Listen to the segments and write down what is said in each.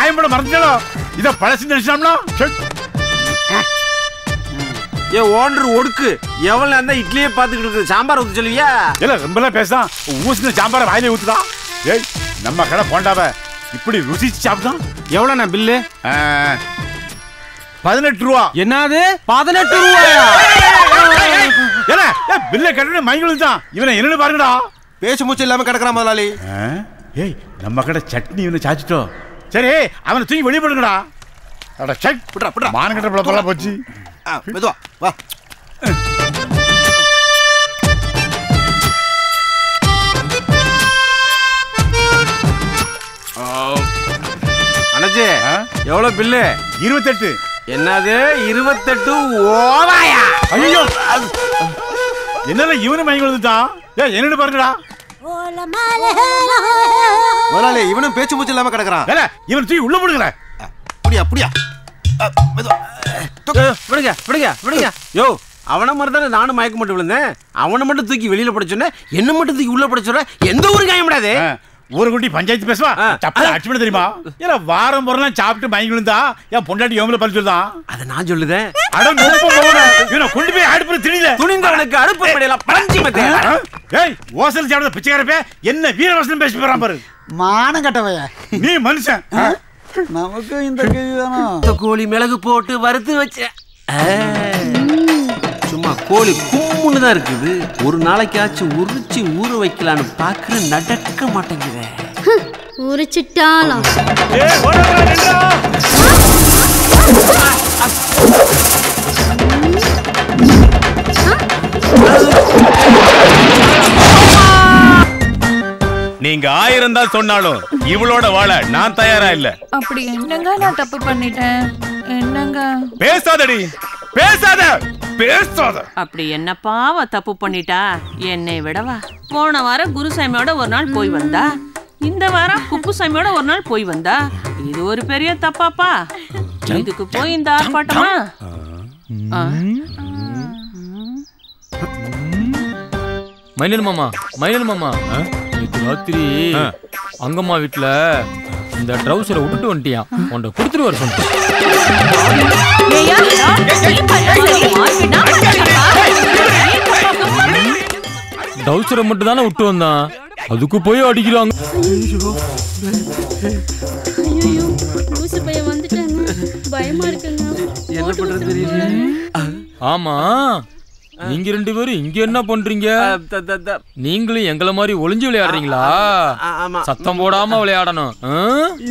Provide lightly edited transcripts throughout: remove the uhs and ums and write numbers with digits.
Time பண்ண மறந்துட்டோ இத பழசு நினைச்சோம்னா ஏ ஓண்டர் ஒடுக்கு எவ்வளவு அந்த இட்லியே பாத்துக்கிட்டு இருக்கு சாம்பார் ஊத்து சொல்லுவியா இல்ல ரொம்பலாம் பேசான் ஊசின சாம்பார வாயிலே ஊத்துடா ஏய் நம்ம கடை போண்டாவ இப்படி ருசிச்சு சாப்பிட்டான் எவ்வளவு நான் பில்லு 18 ரூபா என்னது 18 ரூபாயா ஏல பில்ல கட்டணும் மைங்குள் தான் இவனை என்னன்னு பாருங்கடா பேச்சு மூச்சு இல்லாம கிடக்குறான் முதலாளி ஏய் நம்ம கடை சட்னி இவனை சாச்சிட்டோம் சரி அவனை தூக்கி வெளியே போடுங்கடா அட செக் புட்றா புட்றா மானகட்ட பழப்பெல்லாம் போச்சு மெதுவா வா அண்ணாச்சி எவ்வளவு பில்லு 28 என்னது 28 ஓவாயா ஐயோ என்னல இவனு மைங்குள் தான் ஏய் என்னன்னு பாருங்கடா முதலாளி இவனும் பேச்சு மூச்சு இல்லாம கிடக்குறான் ஏல இவனை தூக்கி உள்ள போடுங்கடா அப்படியா அப்படியா மெதுவா விடுங்க விடுங்க விடுங்க யோ அவனை மாதிரி தானே நானும் மயக்க மட்டும் விழுந்தேன் அவனை மட்டும் தூக்கி வெளியில படைச்சோன்னே என்ன மட்டும் தூக்கி உள்ள படைச்சோட எந்த ஊரு காயப்படாது ஒரு குட்டி பஞ்சாயத்து பேசுவா சப்பா அடிச்சு பண்ண தெரியுமா ஏல வாரம் போறலாம் சாப்பிட்டு மயங்கி விழுந்தா என் பொண்டாட்டி எவங்கள பறிச்சு சொல்லுதான் அதை நான் சொல்லுதேன் அட நொப்ப போன இவனை கொண்டு போய் அடுப்புல திணில துணிந்தவனுக்கு அடுப்பு படையலாம் பறஞ்சி மத்தே ஏய் ஓசல் சாப்பிட பிச்சைக்காரப்பே என்ன வீரவசனம் பேசி போறான் பாரு மானம் கட்டவையா நீ மனுஷன் நமக்கு இந்த கேள்விதானா கோழி மிளகு போட்டு வறுத்து வச்ச சும்மா கோழி கும்முன்னு தான் இருக்குது ஒரு நாளைக்காச்சும் உரிச்சு ஊற வைக்கலான்னு பாக்குற நடக்க மாட்டேங்குதே உரிச்சிட்டாலாம் நீங்க 1000 தான் சொன்னாலும் இவளோட வாழ நான் தயாரா இல்ல அப்படி என்னங்க நான் தப்பு பண்ணிட்டேன் என்னங்க பேசாதடி பேசாத பேசாத அப்படி என்ன பாவ தப்பு பண்ணிட்டா என்னை விடவா போன வாரம் குருசாமியோட ஒரு நாள் போய் வந்தா இந்த வாரம் குப்புசாமியோட ஒரு நாள் போய் வந்தா இது ஒரு பெரிய தப்பாப்பா இதுக்கு போய் இந்த ஆர்ப்பாட்டமா மைனல் மாமா நேற்று ராத்திரி அங்கம்மா வீட்டுல இந்த ட்ரௌசரை விட்டுட்டு வந்துட்டியான் உன்னை கொடுத்துட்டு வர சொன்னேன் ட்ரௌசரை மட்டும் தானே விட்டு வந்தான் அதுக்கு போய் அடிக்கிறாங்க பயமா இருக்குங்க என்ன பண்றது தெரியல ஆமா நீங்க ரெண்டு பேரும் இங்க என்ன பண்றீங்க நீங்களும் எங்களை மாதிரி ஒளிஞ்சு விளையாடுறீங்களா சத்தம் போடாம விளையாடணும்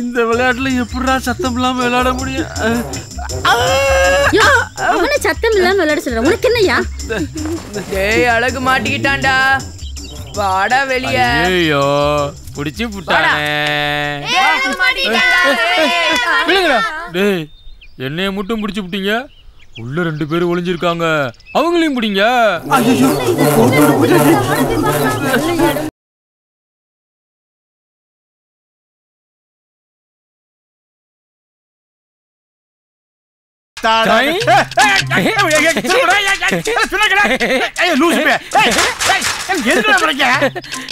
இந்த விளையாட்டுல எப்படிடா சத்தம் இல்லாம விளையாட முடியும் அவனை சத்தம் இல்லாம விளையாட சொல்ற உனக்கு என்னையா டேய் அழகு மாட்டிக்கிட்டான்டா வாடா வெளிய ஐயோ புடிச்சு புட்டானே டேய் என்னைய மட்டும் புடிச்சு புட்டீங்க உள்ள ரெண்டு பேரும் ஒளிஞ்சிருக்காங்க அவங்களையும் பிடிங்க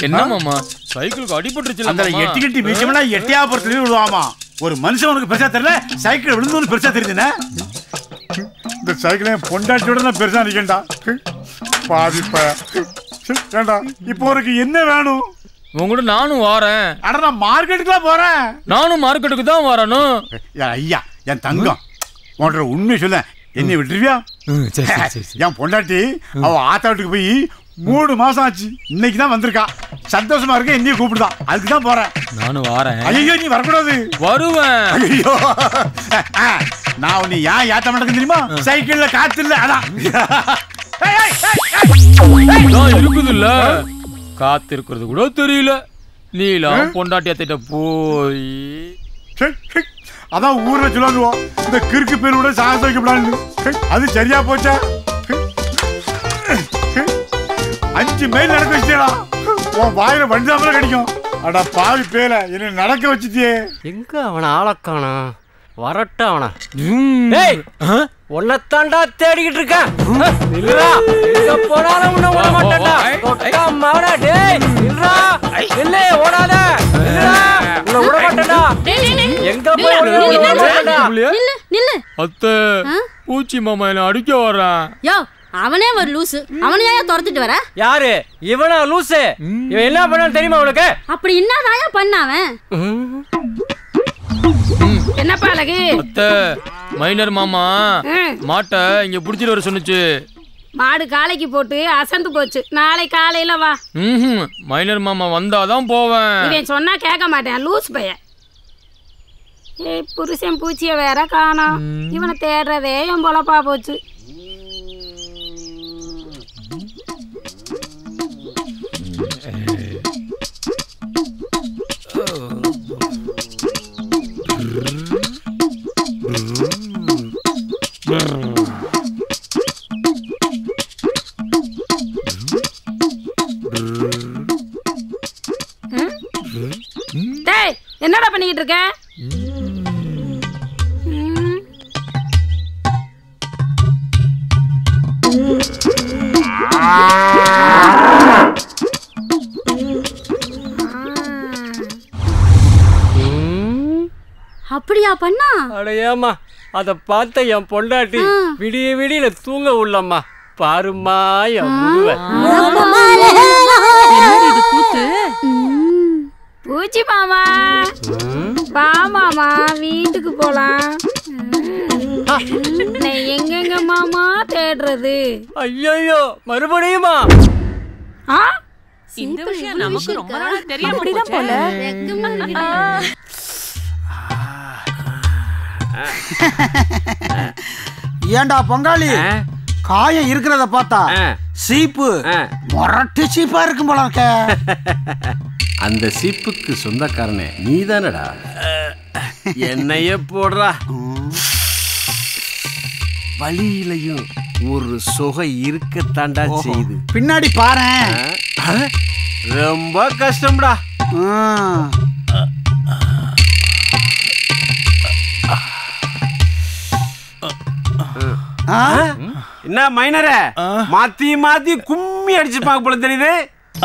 என்ன மாமா சைக்கிளுக்கு அடிபட்டுருச்சு அந்த எட்டி கட்டி வீச்சம்னா எட்டியாபுரத்துல விழுவாமா ஒரு மனுஷன் உனக்கு பெருசா தெரியல சைக்கிள் விழுந்து பெருசா தெரியுதுன்னா இந்த சைக்கிளை பொண்டாட்டியோட நான் பெருசா நிக்கண்டா பாதிப்பா ஏண்டா இப்போ உனக்கு என்ன வேணும் உங்ககிட்ட நானும் வாரேன் ஆனா நான் மார்க்கெட்டுக்குலாம் போறேன் நானும் மார்க்கெட்டுக்கு தான் வரணும் ஐயா என் தங்கம் உன்னோட உண்மையை சொல்ல என்னை விட்டுருவியா என் பொண்டாட்டி அவ ஆத்தா வீட்டுக்கு போய் 3 மாசம் ஆச்சு இன்னைக்கு தான் வந்திருக்கா சந்தோஷமா இருக்க என்னையும் கூப்பிடுதான் அதுக்கு தான் போறேன் நானும் வாரேன் ஐயோ நீ வரக்கூடாது வருவேன் ஐயோ நான் உன்னை ஏன் ஏத்த மாட்டேங்க தெரியுமா சைக்கிள்ல காத்து இல்ல அதான் இருக்குது இல்ல காத்து இருக்கிறது கூட தெரியல நீலாம் பொண்டாட்டி அத்திட்ட போய் அதான் ஊர்ல சொல்லுவோம் இந்த கிறுக்கு பேர் கூட சாகச வைக்கப்படாது அது சரியா போச்சா 5 மைல் நடக்க வச்சியா உன் வாயில வண்டிதாமல கிடைக்கும் அடா பாவி பேல என்ன நடக்க வச்சிட்டியே எங்க அவன ஆளக்கானா வரட்ட அவன டேய் உன்னத்தாண்டா தேடிக்கிட்டு இருக்கேன் இல்லடா எங்க போனாலும் உன்னை விட மாட்டேன்டா தொட்டா மாடா டேய் இல்லடா இல்ல ஓடாத இல்லடா உன்னை விட மாட்டேன்டா எங்க போய் நில்லு நில்லு. அத்தை பூச்சி மாமா என்ன அடிக்க வர்றான். யோ அவனே ஒரு லூசு, அவனையா துரத்திட்டு வர? யாரு இவனா லூசு? இவன் என்ன பண்ணான்னு தெரியுமா உனக்கு? அப்படி என்னதாயா பண்ணாவன்? என்னப்பா அழகு? அத்தை மைனர் மாமா மாட்டை இங்க புடிச்சிட்டு வர சொன்னுச்சு. மாடு காலைக்கு போட்டு அசந்து போச்சு. நாளை காலையில வா. மைனர் மாமா வந்தாதான் போவேன். இவன் சொன்னா கேட்க மாட்டேன், லூஸ் பையன். புருஷன் பூச்சிய வேற காணோம். இவனை தேடுறதே என் பொழப்பா போச்சு. என்னடா பண்ணிக்கிட்டு இருக்க? அப்படியா பண்ணா? அடையாமா அத பார்த்த என் பொண்டாட்டி விடிய விடியில தூங்க உள்ளம்மா. பாருமா என் முதுவ. பூச்சி மாமா வா மாமா, வீட்டுக்கு போலாம். எங்கெங்க மாமா தேடுறது? ஐயோ மறுபடியுமா? இந்த விஷயம் நமக்கு ரொம்ப நாளா தெரியாம போல. ஏண்டா பொங்காளி, காயம் இருக்கிறத பார்த்தா சீப்பு மொரட்டு சீப்பா இருக்கும் போல இருக்க. அந்த சீப்புக்கு சொந்தக்காரனே நீதானடா. என்னைய போடுறா. வழியிலையும் ஒரு சுகை இருக்கத்தாண்டா செய்து. பின்னாடி பாரு. ரொம்ப கஷ்டம்டா. என்ன மைனர மாத்தி மாத்தி கும்மி அடிச்சுப்பாங்க போல தெரியுது.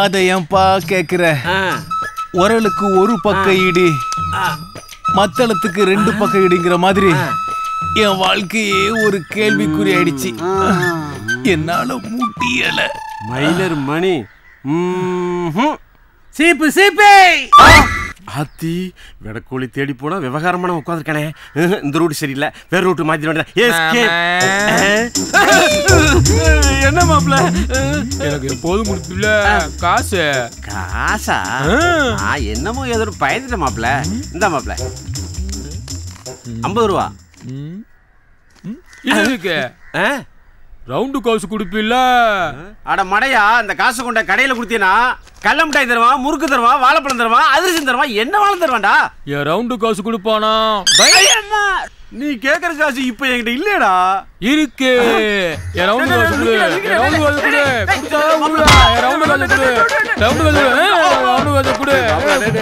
அதை ஏன்பா கேக்குற? உரலுக்கு ஒரு பக்க ஈடு, மத்தளத்துக்கு 2 பக்க ஈடுங்கிற மாதிரி என் வாழ்க்கையே ஒரு கேள்விக்குறி ஆயிடுச்சு. என்னால முடியல. மைனர் மணி சீப்பு சீப்பு. ஆத்தி வெடக்கோழி தேடி போனா விவகாரமான உட்காந்துருக்கானே. இந்த ரூட் சரியில்லை, வேற ரூட்டு மாத்திட. என்ன மாப்பிள்ள எனக்கு எப்போதும் கொடுத்துல காசு. காசா? என்னமோ ஏதோ பயந்துட்ட மாப்பிள்ள. இந்த மாப்பிள்ள 50 ரூபா இருக்கு. ரவுண்டு காசு கொடுப்பில்ல? அட மடையா, இந்த காசு கொண்ட கடையில குடுத்தீனா கள்ள மிட்டாய் தருவான், முறுக்கு தருவான், வாழைப்பழம் தருவான், அதிரசம் தருவான், என்ன வாழம் தருவான்டா. என் ரவுண்டு காசு கொடுப்பானா? நீ கேக்குற காசு இப்ப என்கிட்ட இல்லையடா. இருக்கு. என் ரவுண்டு காசு கொடு. ரவுண்டு காசு கொடு. ரவுண்டு காசு கொடு. ரவுண்டு காசு கொடு. ரவுண்டு காசு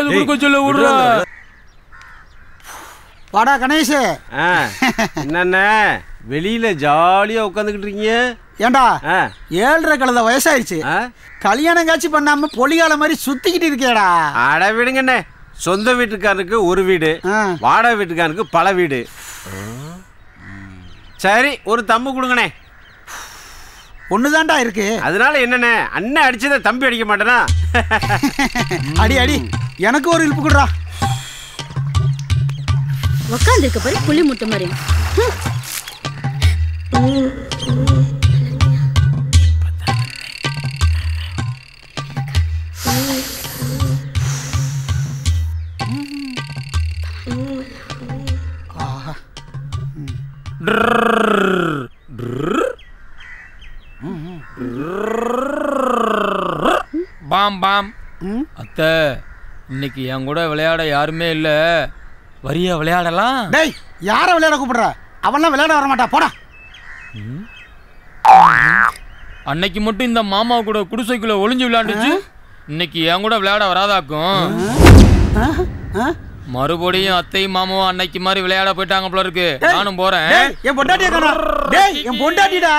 கொடு. வாடா கணேஷ். என்னண்ண வெளியில ஜாலியா உட்காந்துக்கிட்டு இருக்கீங்க? ஏண்டா 7.5 கழுத வயசாயிருச்சு, கல்யாணம் காட்சி பண்ணாம பொலிகால மாதிரி சுத்திக்கிட்டு இருக்கேடா. அட விடுங்கண்ணே, சொந்த வீட்டுக்காரனுக்கு ஒரு வீடு, வாடகை வீட்டுக்காரனுக்கு பல வீடு. சரி ஒரு தம்பு கொடுங்கண்ணே. ஒண்ணுதான்டா இருக்கு. அதனால என்னண்ணே, அண்ணன் அடிச்சதை தம்பி அடிக்க மாட்டேனா? அடி அடி, எனக்கு ஒரு இழுப்பு கொடுறா. உட்காந்து இருக்க பாரு புளி முட்டை மாதிரி. பாம் பாம். அத்தை இன்னைக்கு என் கூட விளையாட யாருமே இல்ல, வரியா விளையாடலாம். டேய் யார விளையாட கூப்பிடுற? அவன்லாம் விளையாட வர மாட்டா, போடா. அன்னைக்கு மட்டும் இந்த மாமா கூட குடிசைக்குள்ள ஒளிஞ்சு விளையாண்டுச்சு, இன்னைக்கு என் கூட விளையாட வராதாக்கும். மறுபடியும் அத்தையும் மாமாவும் அன்னைக்கு மாதிரி விளையாட போயிட்டாங்க போல இருக்கு. நானும் போறேன். என் பொண்டாட்டியா?